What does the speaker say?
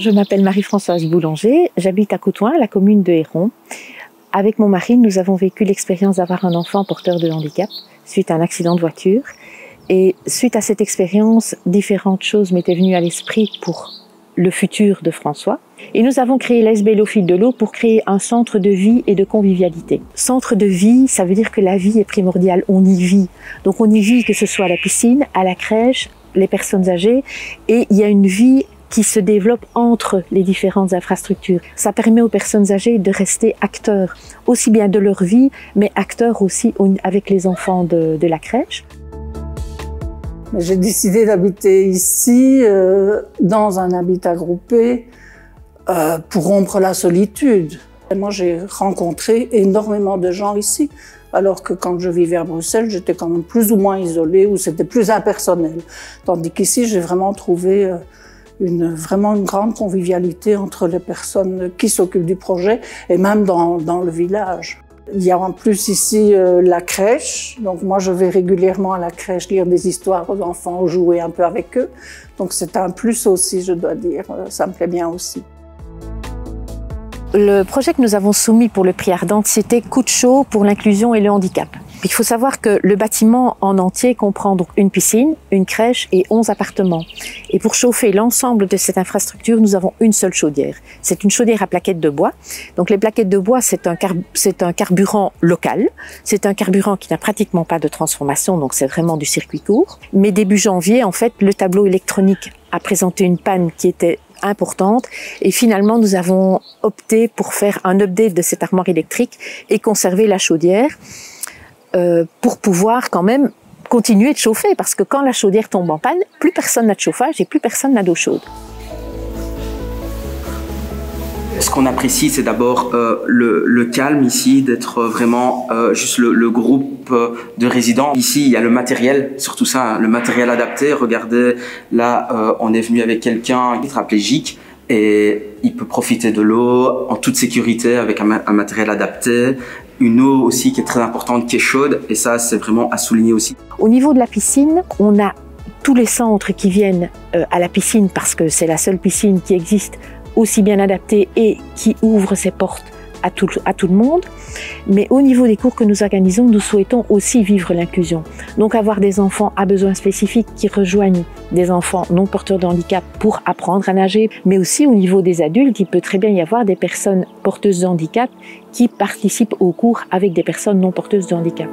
Je m'appelle Marie-Françoise Boulanger, j'habite à Coutouin, la commune de Héron. Avec mon mari, nous avons vécu l'expérience d'avoir un enfant porteur de handicap suite à un accident de voiture. Et suite à cette expérience, différentes choses m'étaient venues à l'esprit pour le futur de François. Et nous avons créé l'ASBL au fil de l'eau pour créer un centre de vie et de convivialité. Centre de vie, ça veut dire que la vie est primordiale, on y vit. Donc on y vit que ce soit à la piscine, à la crèche, les personnes âgées, et il y a une vie qui se développe entre les différentes infrastructures. Ça permet aux personnes âgées de rester acteurs, aussi bien de leur vie, mais acteurs aussi avec les enfants de la crèche. J'ai décidé d'habiter ici, dans un habitat groupé, pour rompre la solitude. Et moi, j'ai rencontré énormément de gens ici, alors que quand je vivais à Bruxelles, j'étais quand même plus ou moins isolée, ou c'était plus impersonnel. Tandis qu'ici, j'ai vraiment trouvé vraiment une grande convivialité entre les personnes qui s'occupent du projet et même dans le village. Il y a en plus ici la crèche, donc moi je vais régulièrement à la crèche lire des histoires aux enfants, jouer un peu avec eux. Donc c'est un plus aussi, je dois dire, ça me plaît bien aussi. Le projet que nous avons soumis pour le prix Ardente, c'était Coup de chaud pour l'inclusion et le handicap. Il faut savoir que le bâtiment en entier comprend donc une piscine, une crèche et 11 appartements. Et pour chauffer l'ensemble de cette infrastructure, nous avons une seule chaudière. C'est une chaudière à plaquettes de bois. Donc les plaquettes de bois, c'est un carburant local. C'est un carburant qui n'a pratiquement pas de transformation, donc c'est vraiment du circuit court. Mais début janvier, en fait, le tableau électronique a présenté une panne qui était importante et finalement nous avons opté pour faire un update de cette armoire électrique et conserver la chaudière. Pour pouvoir quand même continuer de chauffer, parce que quand la chaudière tombe en panne, plus personne n'a de chauffage et plus personne n'a d'eau chaude. Ce qu'on apprécie, c'est d'abord le calme ici, d'être vraiment juste le groupe de résidents. Ici, il y a le matériel, surtout ça, le matériel adapté. Regardez, là, on est venu avec quelqu'un qui est tétraplégique et il peut profiter de l'eau en toute sécurité avec un matériel adapté. Une eau aussi qui est très importante, qui est chaude, et ça, c'est vraiment à souligner aussi. Au niveau de la piscine, on a tous les centres qui viennent à la piscine parce que c'est la seule piscine qui existe aussi bien adaptée et qui ouvre ses portes à tout le monde. Mais au niveau des cours que nous organisons, nous souhaitons aussi vivre l'inclusion. Donc avoir des enfants à besoins spécifiques qui rejoignent des enfants non porteurs de handicap pour apprendre à nager, mais aussi au niveau des adultes, il peut très bien y avoir des personnes porteuses de handicap qui participent aux cours avec des personnes non porteuses de handicap.